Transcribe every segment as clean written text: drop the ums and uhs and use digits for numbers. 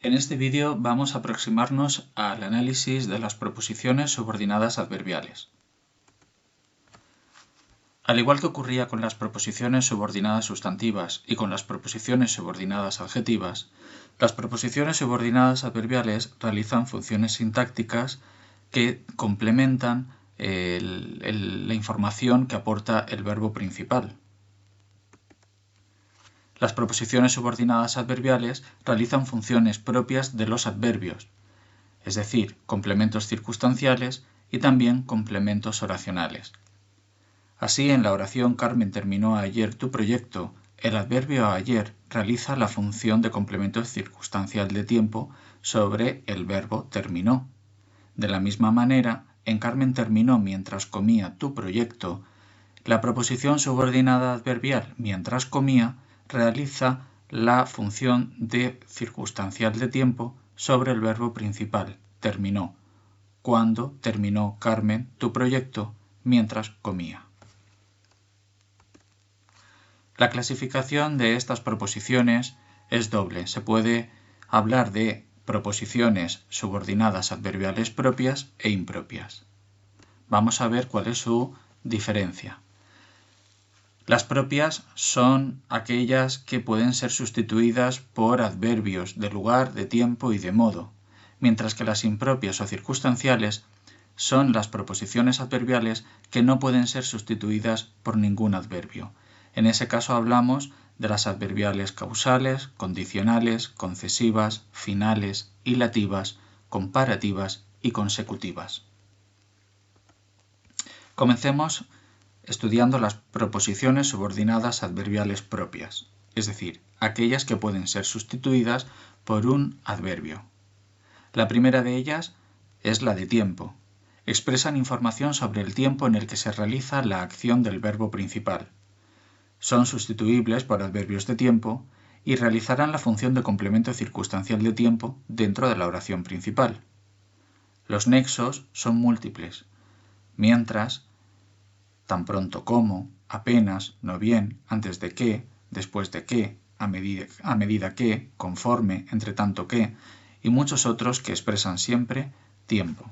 En este vídeo vamos a aproximarnos al análisis de las proposiciones subordinadas adverbiales. Al igual que ocurría con las proposiciones subordinadas sustantivas y con las proposiciones subordinadas adjetivas, las proposiciones subordinadas adverbiales realizan funciones sintácticas que complementan la información que aporta el verbo principal. Las proposiciones subordinadas adverbiales realizan funciones propias de los adverbios, es decir, complementos circunstanciales y también complementos oracionales. Así, en la oración Carmen terminó ayer tu proyecto, el adverbio ayer realiza la función de complemento circunstancial de tiempo sobre el verbo terminó. De la misma manera, en Carmen terminó mientras comía tu proyecto, la proposición subordinada adverbial mientras comía realiza la función de circunstancial de tiempo sobre el verbo principal, terminó, cuando terminó Carmen tu proyecto mientras comía. La clasificación de estas proposiciones es doble. Se puede hablar de proposiciones subordinadas adverbiales propias e impropias. Vamos a ver cuál es su diferencia. Las propias son aquellas que pueden ser sustituidas por adverbios de lugar, de tiempo y de modo, mientras que las impropias o circunstanciales son las proposiciones adverbiales que no pueden ser sustituidas por ningún adverbio. En ese caso hablamos de las adverbiales causales, condicionales, concesivas, finales, hilativas, comparativas y consecutivas. Comencemos estudiando las proposiciones subordinadas adverbiales propias, es decir, aquellas que pueden ser sustituidas por un adverbio. La primera de ellas es la de tiempo. Expresan información sobre el tiempo en el que se realiza la acción del verbo principal. Son sustituibles por adverbios de tiempo y realizarán la función de complemento circunstancial de tiempo dentro de la oración principal. Los nexos son múltiples, mientras tan pronto como, apenas, no bien, antes de que, después de que, a medida que, conforme, entre tanto que, y muchos otros que expresan siempre tiempo.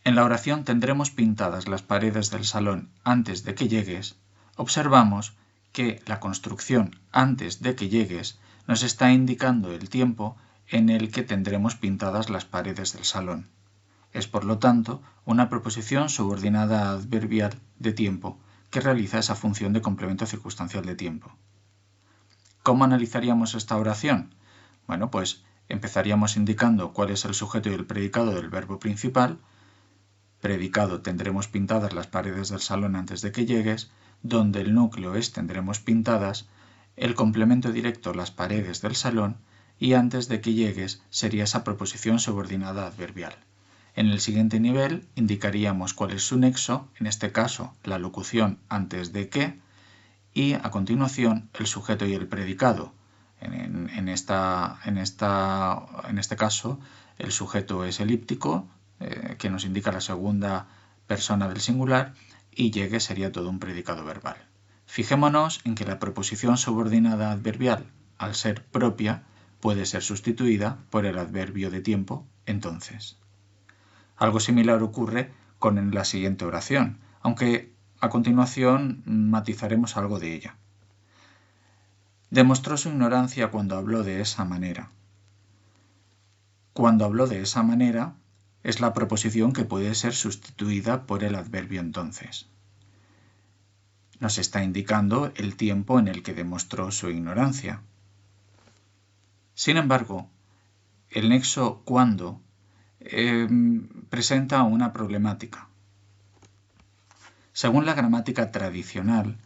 En la oración tendremos pintadas las paredes del salón antes de que llegues. Observamos que la construcción antes de que llegues nos está indicando el tiempo en el que tendremos pintadas las paredes del salón. Es, por lo tanto, una proposición subordinada adverbial de tiempo que realiza esa función de complemento circunstancial de tiempo. ¿Cómo analizaríamos esta oración? Bueno, pues empezaríamos indicando cuál es el sujeto y el predicado del verbo principal. Predicado tendremos pintadas las paredes del salón antes de que llegues, donde el núcleo es tendremos pintadas, el complemento directo las paredes del salón y antes de que llegues sería esa proposición subordinada adverbial. En el siguiente nivel indicaríamos cuál es su nexo, en este caso la locución antes de que, y a continuación el sujeto y el predicado. En este caso el sujeto es elíptico, que nos indica la segunda persona del singular, y llegue sería todo un predicado verbal. Fijémonos en que la proposición subordinada adverbial, al ser propia, puede ser sustituida por el adverbio de tiempo entonces. Algo similar ocurre con la siguiente oración, aunque a continuación matizaremos algo de ella. Demostró su ignorancia cuando habló de esa manera. Cuando habló de esa manera es la proposición que puede ser sustituida por el adverbio entonces. Nos está indicando el tiempo en el que demostró su ignorancia. Sin embargo, el nexo cuando presenta una problemática. Según la gramática tradicional,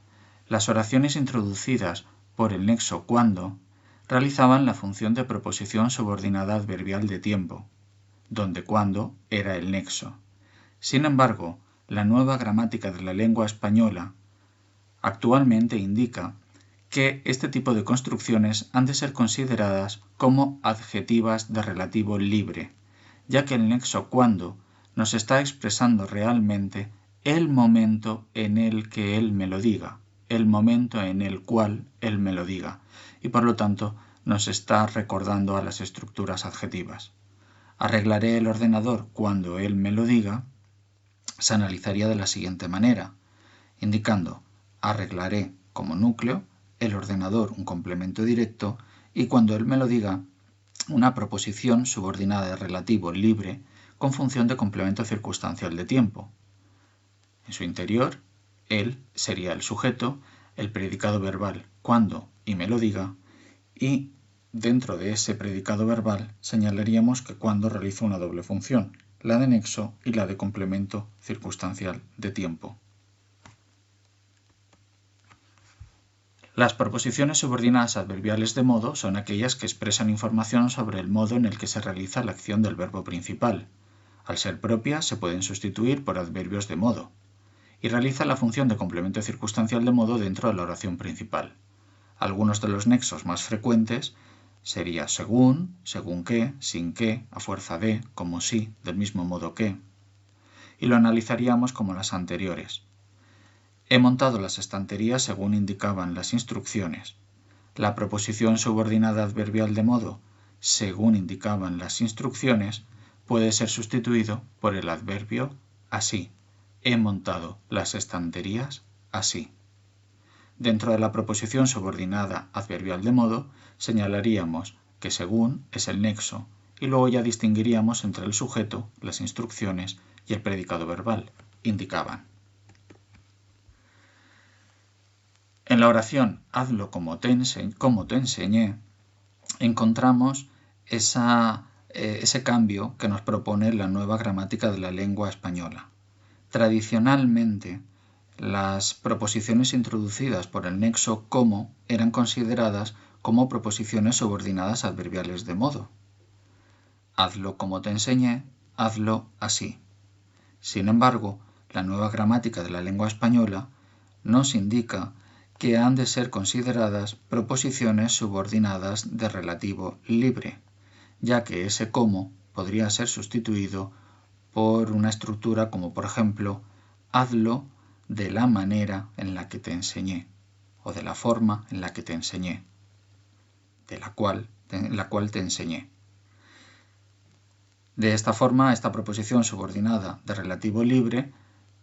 las oraciones introducidas por el nexo cuando realizaban la función de proposición subordinada adverbial de tiempo, donde cuando era el nexo. Sin embargo, la nueva gramática de la lengua española actualmente indica que este tipo de construcciones han de ser consideradas como adjetivas de relativo libre, ya que el nexo cuando nos está expresando realmente el momento en el que él me lo diga, el momento en el cual él me lo diga, y por lo tanto nos está recordando a las estructuras adjetivas. Arreglaré el ordenador cuando él me lo diga se analizaría de la siguiente manera, indicando arreglaré como núcleo, el ordenador un complemento directo y cuando él me lo diga una proposición subordinada de relativo libre con función de complemento circunstancial de tiempo. En su interior, él sería el sujeto, el predicado verbal cuando y me lo diga, y dentro de ese predicado verbal señalaríamos que cuando realiza una doble función, la de nexo y la de complemento circunstancial de tiempo. Las proposiciones subordinadas adverbiales de modo son aquellas que expresan información sobre el modo en el que se realiza la acción del verbo principal. Al ser propias, se pueden sustituir por adverbios de modo y realizan la función de complemento circunstancial de modo dentro de la oración principal. Algunos de los nexos más frecuentes sería según qué, sin qué, a fuerza de, como si, del mismo modo que. Y lo analizaríamos como las anteriores. He montado las estanterías según indicaban las instrucciones. La proposición subordinada adverbial de modo, según indicaban las instrucciones, puede ser sustituido por el adverbio así. He montado las estanterías así. Dentro de la proposición subordinada adverbial de modo, señalaríamos que según es el nexo y luego ya distinguiríamos entre el sujeto, las instrucciones y el predicado verbal, indicaban. En la oración hazlo como te enseñé, encontramos ese cambio que nos propone la nueva gramática de la lengua española. Tradicionalmente, las proposiciones introducidas por el nexo como eran consideradas como proposiciones subordinadas adverbiales de modo. Hazlo como te enseñé, hazlo así. Sin embargo, la nueva gramática de la lengua española nos indica que han de ser consideradas proposiciones subordinadas de relativo libre, ya que ese como podría ser sustituido por una estructura como por ejemplo hazlo de la manera en la que te enseñé o de la forma en la que te enseñé, en la cual te enseñé. De esta forma, esta proposición subordinada de relativo libre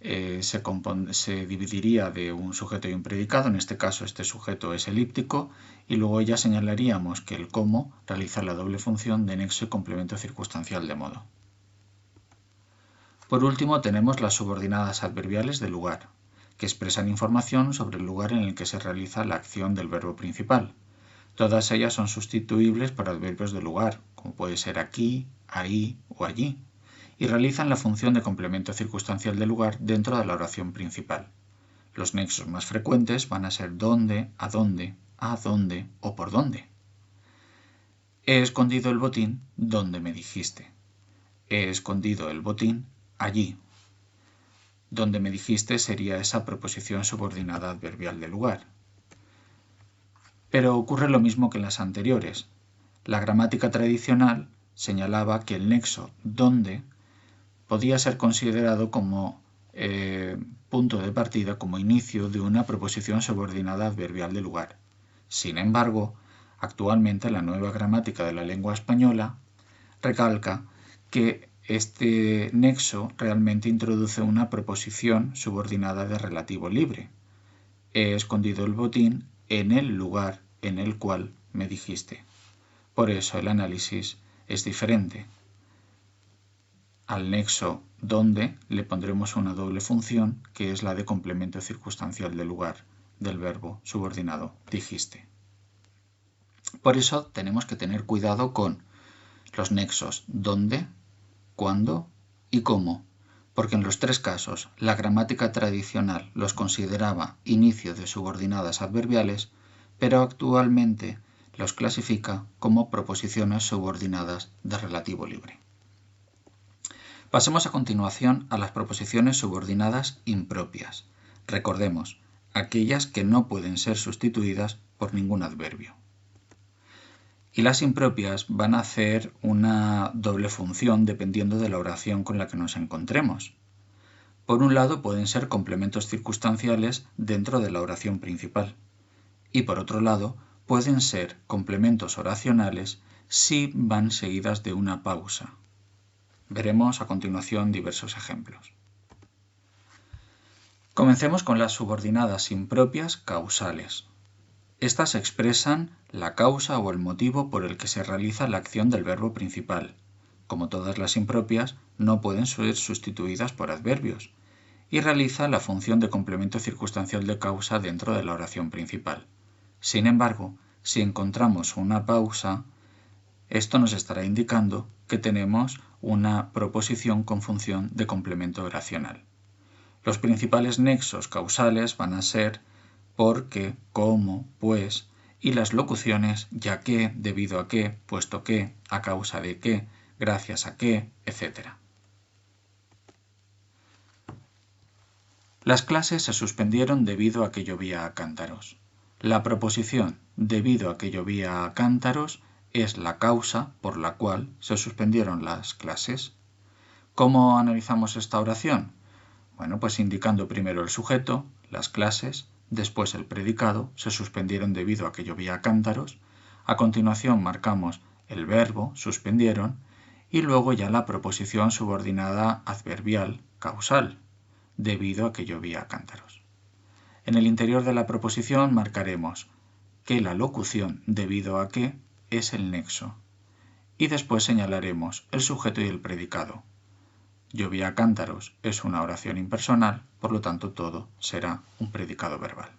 se dividiría de un sujeto y un predicado, en este caso este sujeto es elíptico, y luego ya señalaríamos que el cómo realiza la doble función de nexo y complemento circunstancial de modo. Por último tenemos las subordinadas adverbiales de lugar, que expresan información sobre el lugar en el que se realiza la acción del verbo principal. Todas ellas son sustituibles por adverbios de lugar, como puede ser aquí, ahí o allí, y realizan la función de complemento circunstancial de lugar dentro de la oración principal. Los nexos más frecuentes van a ser dónde, a dónde o por dónde. He escondido el botín donde me dijiste. He escondido el botín allí. Donde me dijiste sería esa proposición subordinada adverbial de lugar. Pero ocurre lo mismo que en las anteriores. La gramática tradicional señalaba que el nexo donde podía ser considerado como punto de partida, como inicio de una proposición subordinada adverbial de lugar. Sin embargo, actualmente la nueva gramática de la lengua española recalca que este nexo realmente introduce una proposición subordinada de relativo libre. He escondido el botín en el lugar en el cual me dijiste. Por eso el análisis es diferente. Al nexo donde le pondremos una doble función que es la de complemento circunstancial de lugar del verbo subordinado dijiste. Por eso tenemos que tener cuidado con los nexos dónde, cuándo y cómo, porque en los tres casos la gramática tradicional los consideraba inicio de subordinadas adverbiales, pero actualmente los clasifica como proposiciones subordinadas de relativo libre. Pasemos a continuación a las proposiciones subordinadas impropias. Recordemos, aquellas que no pueden ser sustituidas por ningún adverbio. Y las impropias van a hacer una doble función dependiendo de la oración con la que nos encontremos. Por un lado pueden ser complementos circunstanciales dentro de la oración principal y por otro lado pueden ser complementos oracionales si van seguidas de una pausa. Veremos a continuación diversos ejemplos. Comencemos con las subordinadas impropias causales. Estas expresan la causa o el motivo por el que se realiza la acción del verbo principal. Como todas las impropias, no pueden ser sustituidas por adverbios y realiza la función de complemento circunstancial de causa dentro de la oración principal. Sin embargo, si encontramos una pausa, esto nos estará indicando que tenemos una proposición con función de complemento oracional. Los principales nexos causales van a ser porque, como, pues, y las locuciones ya que, debido a que, puesto que, a causa de que, gracias a que, etc. Las clases se suspendieron debido a que llovía a cántaros. La proposición debido a que llovía a cántaros es la causa por la cual se suspendieron las clases. ¿Cómo analizamos esta oración? Bueno, pues indicando primero el sujeto, las clases, después el predicado, se suspendieron debido a que llovía a cántaros, a continuación marcamos el verbo, suspendieron, y luego ya la proposición subordinada adverbial causal, debido a que llovía a cántaros. En el interior de la proposición marcaremos que la locución debido a que es el nexo, y después señalaremos el sujeto y el predicado. Llovía a cántaros es una oración impersonal, por lo tanto todo será un predicado verbal.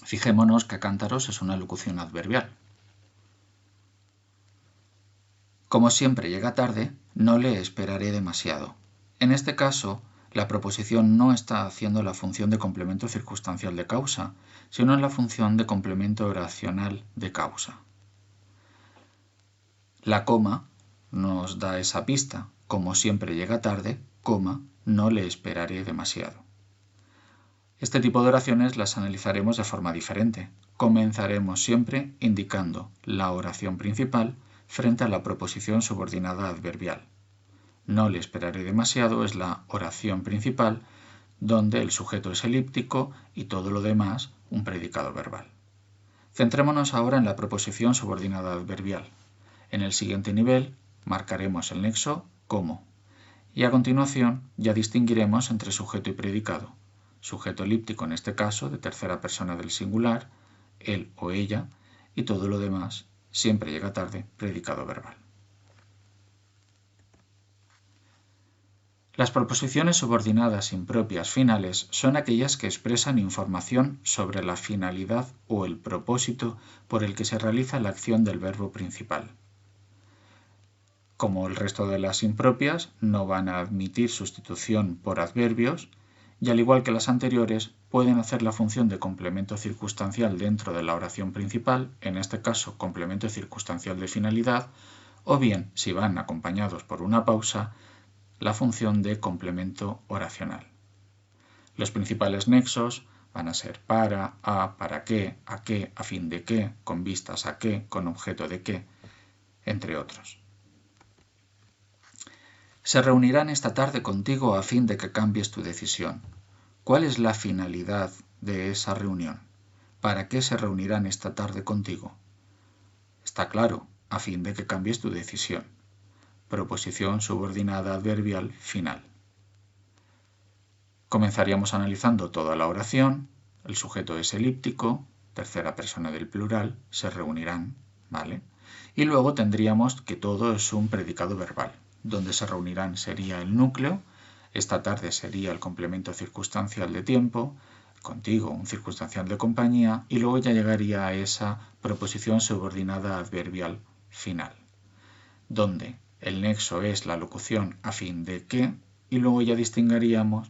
Fijémonos que cántaros es una locución adverbial. Como siempre llega tarde, no le esperaré demasiado. En este caso, la proposición no está haciendo la función de complemento circunstancial de causa, sino en la función de complemento oracional de causa. La coma nos da esa pista. Como siempre llega tarde, coma, no le esperaré demasiado. Este tipo de oraciones las analizaremos de forma diferente. Comenzaremos siempre indicando la oración principal frente a la proposición subordinada adverbial. No le esperaré demasiado es la oración principal, donde el sujeto es elíptico y todo lo demás un predicado verbal. Centrémonos ahora en la proposición subordinada adverbial. En el siguiente nivel marcaremos el nexo como, y a continuación ya distinguiremos entre sujeto y predicado. Sujeto elíptico en este caso, de tercera persona del singular, él o ella, y todo lo demás, siempre llega tarde, predicado verbal. Las proposiciones subordinadas impropias finales son aquellas que expresan información sobre la finalidad o el propósito por el que se realiza la acción del verbo principal. Como el resto de las impropias, no van a admitir sustitución por adverbios y al igual que las anteriores, pueden hacer la función de complemento circunstancial dentro de la oración principal, en este caso complemento circunstancial de finalidad, o bien, si van acompañados por una pausa, la función de complemento oracional. Los principales nexos van a ser para qué, a fin de qué, con vistas a qué, con objeto de qué, entre otros. Se reunirán esta tarde contigo a fin de que cambies tu decisión. ¿Cuál es la finalidad de esa reunión? ¿Para qué se reunirán esta tarde contigo? Está claro, a fin de que cambies tu decisión. Proposición subordinada adverbial final. Comenzaríamos analizando toda la oración. El sujeto es elíptico, tercera persona del plural, se reunirán, ¿vale? Y luego tendríamos que todo es un predicado verbal. Donde se reunirán sería el núcleo, esta tarde sería el complemento circunstancial de tiempo, contigo un circunstancial de compañía y luego ya llegaría a esa proposición subordinada adverbial final, donde el nexo es la locución a fin de que y luego ya distinguiríamos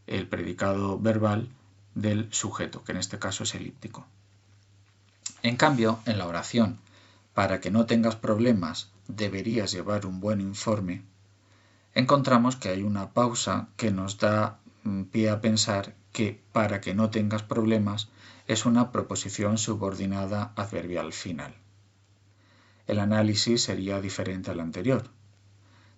el predicado verbal del sujeto, que en este caso es elíptico. En cambio, en la oración, para que no tengas problemas, deberías llevar un buen informe, encontramos que hay una pausa que nos da pie a pensar que para que no tengas problemas es una proposición subordinada adverbial final. El análisis sería diferente al anterior.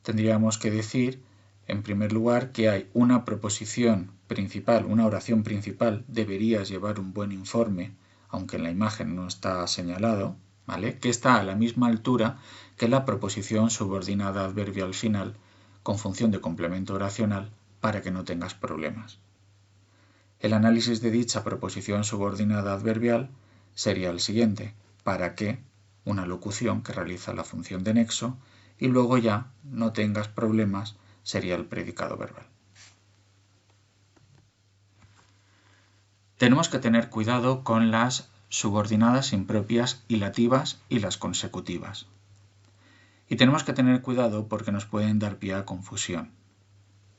Tendríamos que decir, en primer lugar, que hay una proposición principal, una oración principal, deberías llevar un buen informe, aunque en la imagen no está señalado, ¿vale?, que está a la misma altura que la proposición subordinada adverbial final con función de complemento oracional para que no tengas problemas. El análisis de dicha proposición subordinada adverbial sería el siguiente: para que, una locución que realiza la función de nexo, y luego ya no tengas problemas sería el predicado verbal. Tenemos que tener cuidado con las subordinadas impropias hilativas y las consecutivas. Y tenemos que tener cuidado porque nos pueden dar pie a confusión.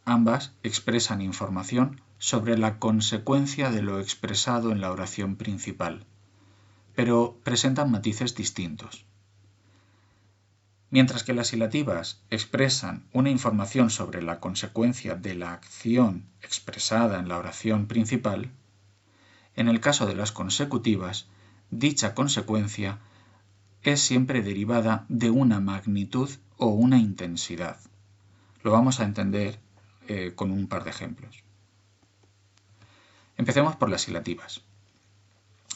Ambas expresan información sobre la consecuencia de lo expresado en la oración principal, pero presentan matices distintos. Mientras que las hilativas expresan una información sobre la consecuencia de la acción expresada en la oración principal, en el caso de las consecutivas, dicha consecuencia es siempre derivada de una magnitud o una intensidad. Lo vamos a entender con un par de ejemplos. Empecemos por las hilativas.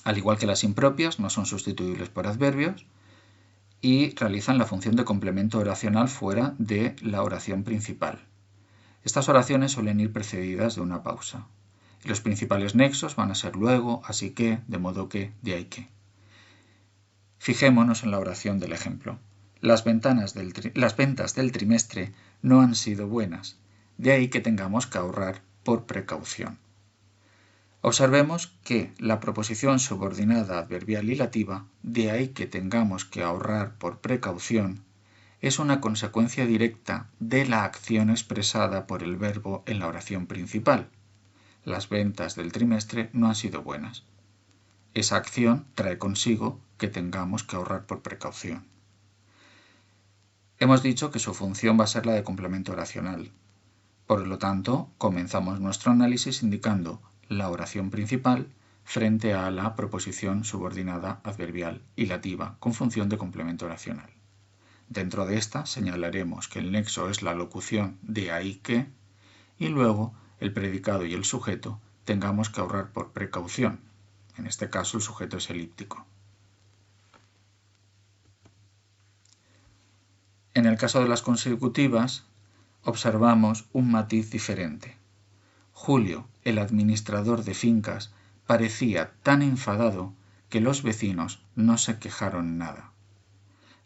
Al igual que las impropias, no son sustituibles por adverbios y realizan la función de complemento oracional fuera de la oración principal. Estas oraciones suelen ir precedidas de una pausa. Y los principales nexos van a ser luego, así que, de modo que, de ahí que. Fijémonos en la oración del ejemplo. Las ventas del trimestre no han sido buenas, de ahí que tengamos que ahorrar por precaución. Observemos que la proposición subordinada adverbial hilativa, de ahí que tengamos que ahorrar por precaución, es una consecuencia directa de la acción expresada por el verbo en la oración principal. Las ventas del trimestre no han sido buenas. Esa acción trae consigo que tengamos que ahorrar por precaución. Hemos dicho que su función va a ser la de complemento oracional. Por lo tanto, comenzamos nuestro análisis indicando la oración principal frente a la proposición subordinada adverbial hilativa con función de complemento oracional. Dentro de esta señalaremos que el nexo es la locución de ahí que, y luego el predicado y el sujeto tengamos que ahorrar por precaución. En este caso el sujeto es elíptico. En el caso de las consecutivas, observamos un matiz diferente. Julio, el administrador de fincas, parecía tan enfadado que los vecinos no se quejaron nada.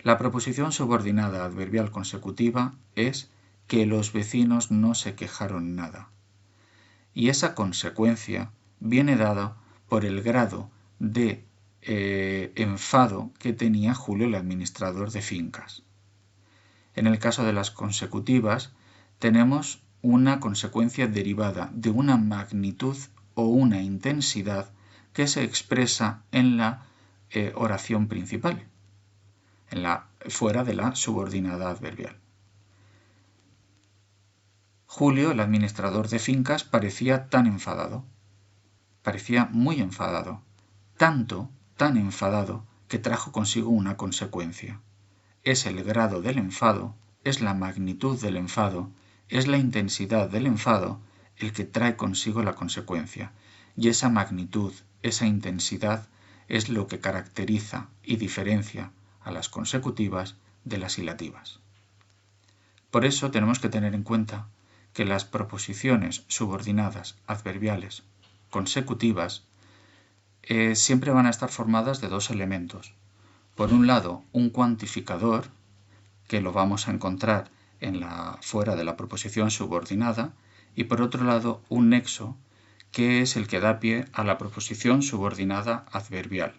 La proposición subordinada adverbial consecutiva es que los vecinos no se quejaron nada. Y esa consecuencia viene dada por el grado de enfado que tenía Julio, el administrador de fincas. En el caso de las consecutivas, tenemos una consecuencia derivada de una magnitud o una intensidad que se expresa en la oración principal, fuera de la subordinada adverbial. Julio, el administrador de fincas, parecía tan enfadado, parecía muy enfadado, tan enfadado que trajo consigo una consecuencia. Es el grado del enfado, es la magnitud del enfado, es la intensidad del enfado el que trae consigo la consecuencia, y esa magnitud, esa intensidad es lo que caracteriza y diferencia a las consecutivas de las hilativas. Por eso tenemos que tener en cuenta que las proposiciones subordinadas adverbiales consecutivas siempre van a estar formadas de dos elementos. Por un lado, un cuantificador, que lo vamos a encontrar fuera de la proposición subordinada, y por otro lado, un nexo, que es el que da pie a la proposición subordinada adverbial.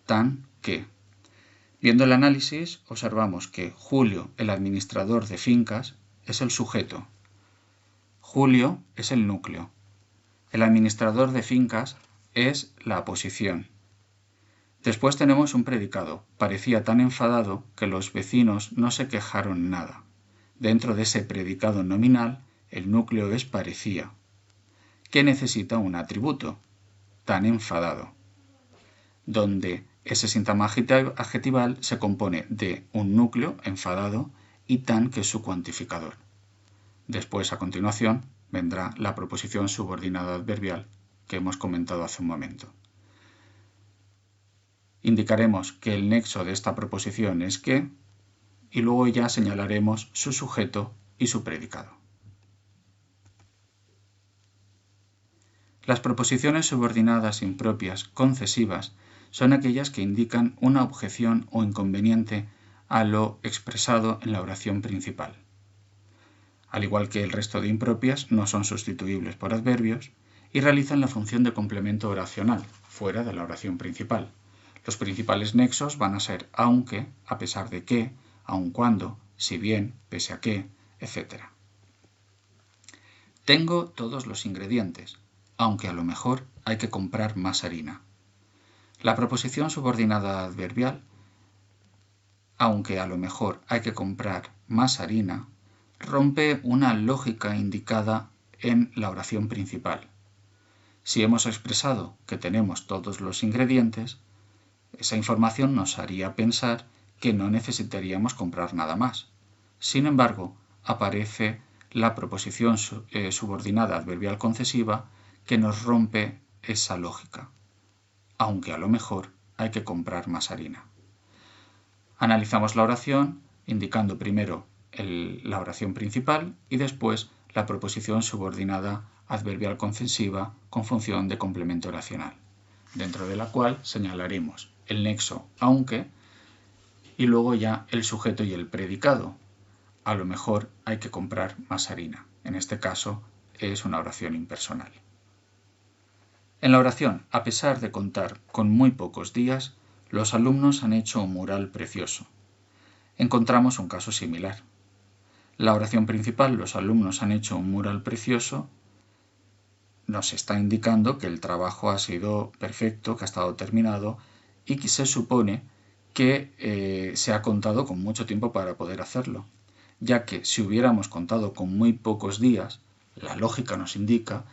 Tan que. Viendo el análisis, observamos que Julio, el administrador de fincas, es el sujeto. Julio es el núcleo. El administrador de fincas es la aposición. Después tenemos un predicado. Parecía tan enfadado que los vecinos no se quejaron nada. Dentro de ese predicado nominal, el núcleo es parecía, que necesita un atributo, tan enfadado, donde ese síntoma adjetival se compone de un núcleo, enfadado, y tan, que es su cuantificador. Después, a continuación, vendrá la proposición subordinada adverbial que hemos comentado hace un momento. indicaremos que el nexo de esta proposición es que, y luego ya señalaremos su sujeto y su predicado. Las proposiciones subordinadas impropias concesivas son aquellas que indican una objeción o inconveniente a lo expresado en la oración principal. Al igual que el resto de impropias, no son sustituibles por adverbios y realizan la función de complemento oracional, fuera de la oración principal. Los principales nexos van a ser aunque, a pesar de que, aun cuando, si bien, pese a que, etc. Tengo todos los ingredientes, aunque a lo mejor hay que comprar más harina. La proposición subordinada adverbial, aunque a lo mejor hay que comprar más harina, rompe una lógica indicada en la oración principal. Si hemos expresado que tenemos todos los ingredientes, esa información nos haría pensar que no necesitaríamos comprar nada más. Sin embargo, aparece la proposición subordinada adverbial concesiva que nos rompe esa lógica, aunque a lo mejor hay que comprar más harina. Analizamos la oración indicando primero la oración principal y después la proposición subordinada adverbial concesiva con función de complemento oracional, dentro de la cual señalaremos el nexo aunque y luego ya el sujeto y el predicado. A lo mejor hay que comprar más harina. En este caso es una oración impersonal. En la oración, a pesar de contar con muy pocos días, los alumnos han hecho un mural precioso. Encontramos un caso similar. La oración principal, los alumnos han hecho un mural precioso, nos está indicando que el trabajo ha sido perfecto, que ha estado terminado y que se supone que se ha contado con mucho tiempo para poder hacerlo, ya que si hubiéramos contado con muy pocos días, la lógica nos indica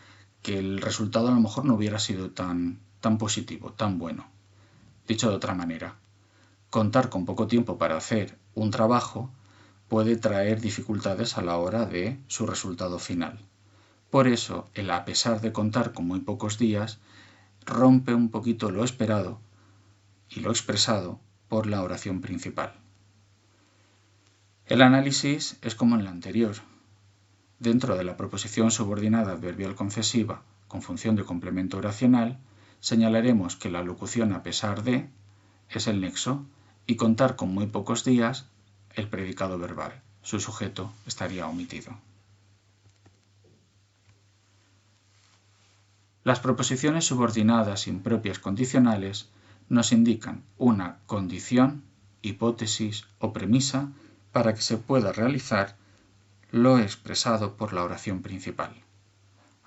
que el resultado a lo mejor no hubiera sido tan positivo, tan bueno. Dicho de otra manera, contar con poco tiempo para hacer un trabajo puede traer dificultades a la hora de su resultado final. Por eso, el a pesar de contar con muy pocos días, rompe un poquito lo esperado y lo expresado por la oración principal. El análisis es como en la anterior. Dentro de la proposición subordinada adverbial concesiva con función de complemento oracional, señalaremos que la locución a pesar de es el nexo y contar con muy pocos días el predicado verbal. Su sujeto estaría omitido. Las proposiciones subordinadas impropias condicionales nos indican una condición, hipótesis o premisa para que se pueda realizar lo expresado por la oración principal.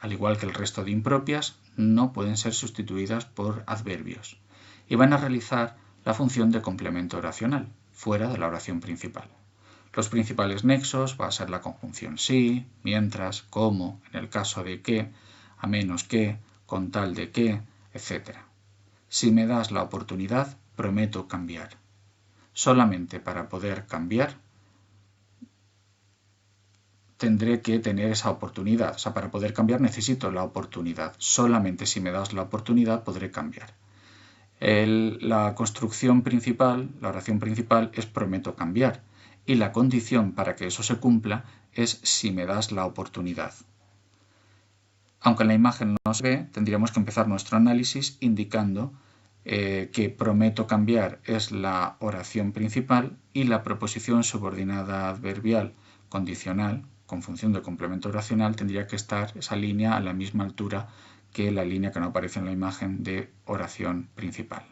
Al igual que el resto de impropias, no pueden ser sustituidas por adverbios y van a realizar la función de complemento oracional, fuera de la oración principal. Los principales nexos va a ser la conjunción si, mientras, como, en el caso de que, a menos que, con tal de que, etc. Si me das la oportunidad, prometo cambiar. Solamente para poder cambiar tendré que tener esa oportunidad. O sea, para poder cambiar necesito la oportunidad. Solamente si me das la oportunidad podré cambiar. La construcción principal, la oración principal es prometo cambiar. Y la condición para que eso se cumpla es si me das la oportunidad. Aunque en la imagen no se ve, tendríamos que empezar nuestro análisis indicando que prometo cambiar es la oración principal y la proposición subordinada adverbial condicional con función de complemento oracional tendría que estar esa línea a la misma altura que la línea que no aparece en la imagen de oración principal.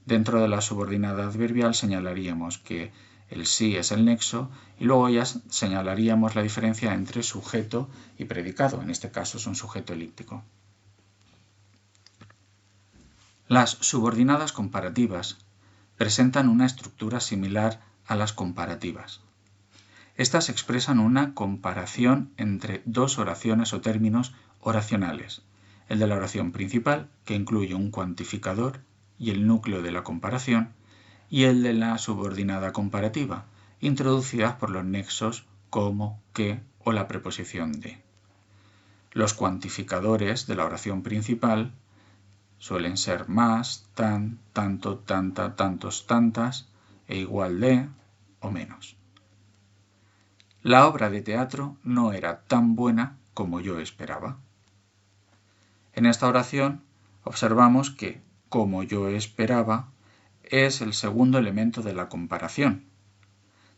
Dentro de la subordinada adverbial señalaríamos que el sí es el nexo y luego ya señalaríamos la diferencia entre sujeto y predicado. En este caso es un sujeto elíptico. Las subordinadas comparativas presentan una estructura similar a las comparativas. Estas expresan una comparación entre dos oraciones o términos oracionales, el de la oración principal, que incluye un cuantificador y el núcleo de la comparación, y el de la subordinada comparativa, introducidas por los nexos como, que o la preposición de. Los cuantificadores de la oración principal suelen ser más, tan, tanto, tanta, tantos, tantas, e igual de o menos. La obra de teatro no era tan buena como yo esperaba. En esta oración observamos que como yo esperaba es el segundo elemento de la comparación.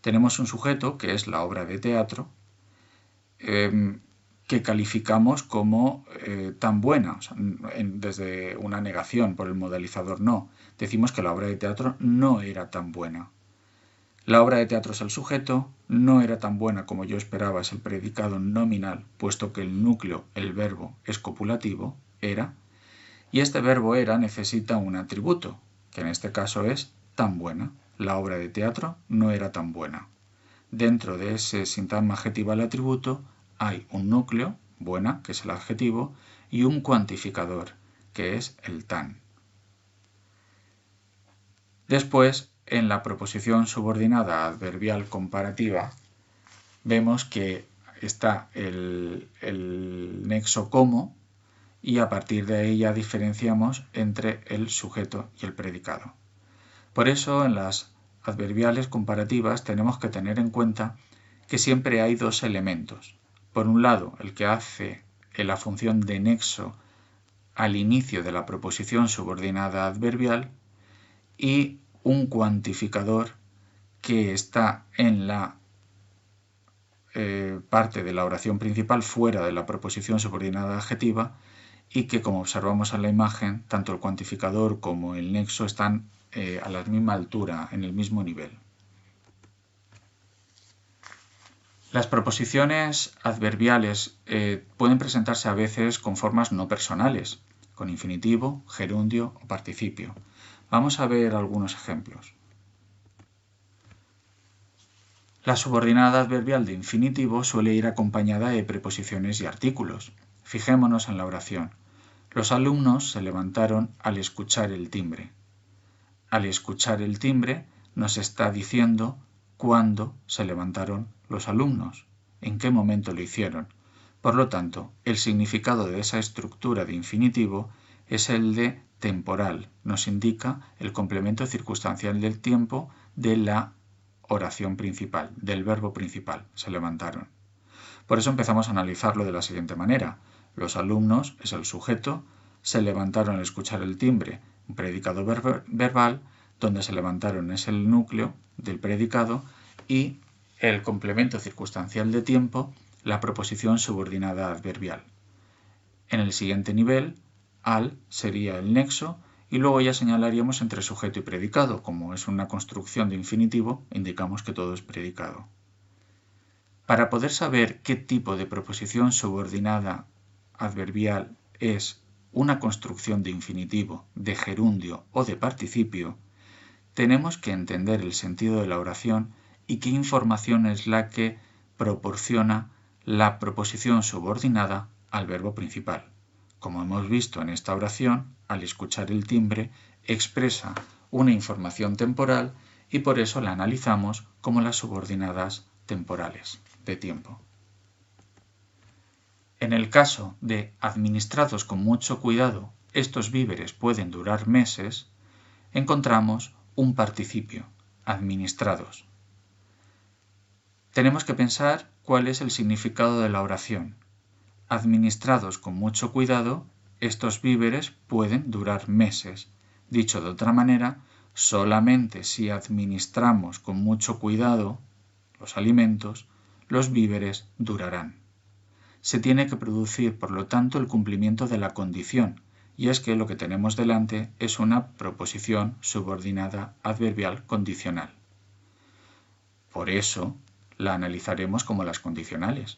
Tenemos un sujeto, que es la obra de teatro, que calificamos como tan buena, o sea, desde una negación por el modalizador no. Decimos que la obra de teatro no era tan buena. La obra de teatro es el sujeto, no era tan buena como yo esperaba es el predicado nominal, puesto que el núcleo, el verbo, es copulativo, era, y este verbo era necesita un atributo, que en este caso es tan buena. La obra de teatro no era tan buena. Dentro de ese sintagma adjetival atributo hay un núcleo, buena, que es el adjetivo, y un cuantificador, que es el tan. Después, en la proposición subordinada adverbial comparativa, vemos que está el nexo como, y a partir de ahí ya diferenciamos entre el sujeto y el predicado. Por eso, en las adverbiales comparativas tenemos que tener en cuenta que siempre hay dos elementos. Por un lado, el que hace la función de nexo al inicio de la proposición subordinada adverbial y un cuantificador que está en la parte de la oración principal fuera de la proposición subordinada adjetiva y que, como observamos en la imagen, tanto el cuantificador como el nexo están a la misma altura, en el mismo nivel. Las proposiciones adverbiales pueden presentarse a veces con formas no personales, con infinitivo, gerundio o participio. Vamos a ver algunos ejemplos. La subordinada adverbial de infinitivo suele ir acompañada de preposiciones y artículos. Fijémonos en la oración. Los alumnos se levantaron al escuchar el timbre. Al escuchar el timbre nos está diciendo cuándo se levantaron los alumnos, en qué momento lo hicieron. Por lo tanto, el significado de esa estructura de infinitivo es el de temporal. Nos indica el complemento circunstancial del tiempo de la oración principal, del verbo principal, se levantaron. Por eso empezamos a analizarlo de la siguiente manera. Los alumnos es el sujeto, se levantaron al escuchar el timbre, un predicado verbal, donde se levantaron es el núcleo del predicado y el complemento circunstancial de tiempo, la proposición subordinada adverbial. En el siguiente nivel, al sería el nexo y luego ya señalaríamos entre sujeto y predicado. Como es una construcción de infinitivo, indicamos que todo es predicado. Para poder saber qué tipo de proposición subordinada adverbial es una construcción de infinitivo, de gerundio o de participio, tenemos que entender el sentido de la oración y qué información es la que proporciona la proposición subordinada al verbo principal. Como hemos visto en esta oración, al escuchar el timbre, expresa una información temporal y por eso la analizamos como las subordinadas temporales de tiempo. En el caso de administrados con mucho cuidado, estos víveres pueden durar meses, encontramos un participio, administrados. Tenemos que pensar cuál es el significado de la oración. Administrados con mucho cuidado, estos víveres pueden durar meses. Dicho de otra manera, solamente si administramos con mucho cuidado los alimentos, los víveres durarán. Se tiene que producir, por lo tanto, el cumplimiento de la condición, y es que lo que tenemos delante es una proposición subordinada adverbial condicional. Por eso, la analizaremos como las condicionales.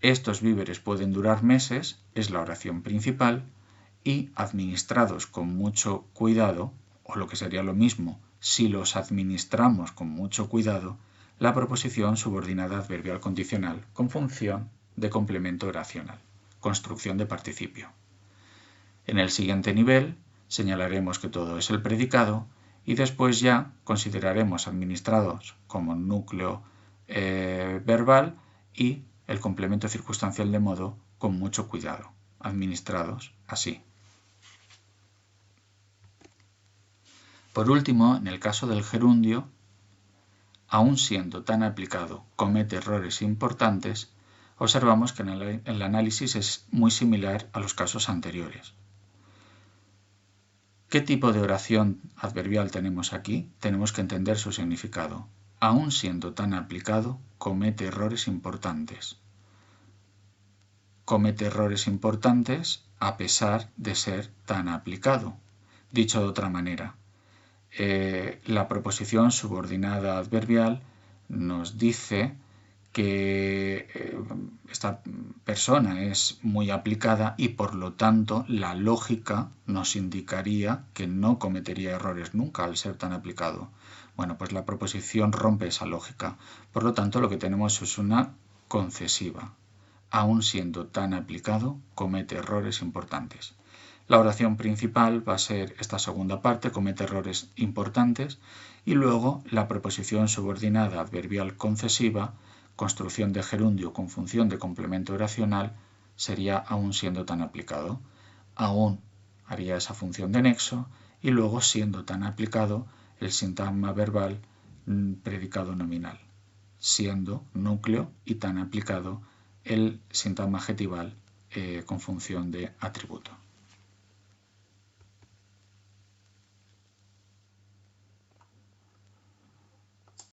Estos víveres pueden durar meses, es la oración principal, y administrados con mucho cuidado, o lo que sería lo mismo, si los administramos con mucho cuidado, la proposición subordinada adverbial condicional con función de complemento oracional, construcción de participio. En el siguiente nivel señalaremos que todo es el predicado y después ya consideraremos administrados como núcleo verbal y el complemento circunstancial de modo con mucho cuidado, administrados así. Por último, en el caso del gerundio, aun siendo tan aplicado, comete errores importantes, observamos que el análisis es muy similar a los casos anteriores. ¿Qué tipo de oración adverbial tenemos aquí? Tenemos que entender su significado. Aun siendo tan aplicado, comete errores importantes. Comete errores importantes a pesar de ser tan aplicado. Dicho de otra manera, la proposición subordinada adverbial nos dice que esta persona es muy aplicada y por lo tanto la lógica nos indicaría que no cometería errores nunca al ser tan aplicado. Bueno, pues la proposición rompe esa lógica. Por lo tanto, lo que tenemos es una concesiva. Aun siendo tan aplicado, comete errores importantes. La oración principal va a ser esta segunda parte, comete errores importantes, y luego la proposición subordinada adverbial concesiva, construcción de gerundio con función de complemento oracional, sería aun siendo tan aplicado. Aún haría esa función de nexo y luego siendo tan aplicado el sintagma verbal predicado nominal, siendo núcleo y tan aplicado el sintagma adjetival con función de atributo.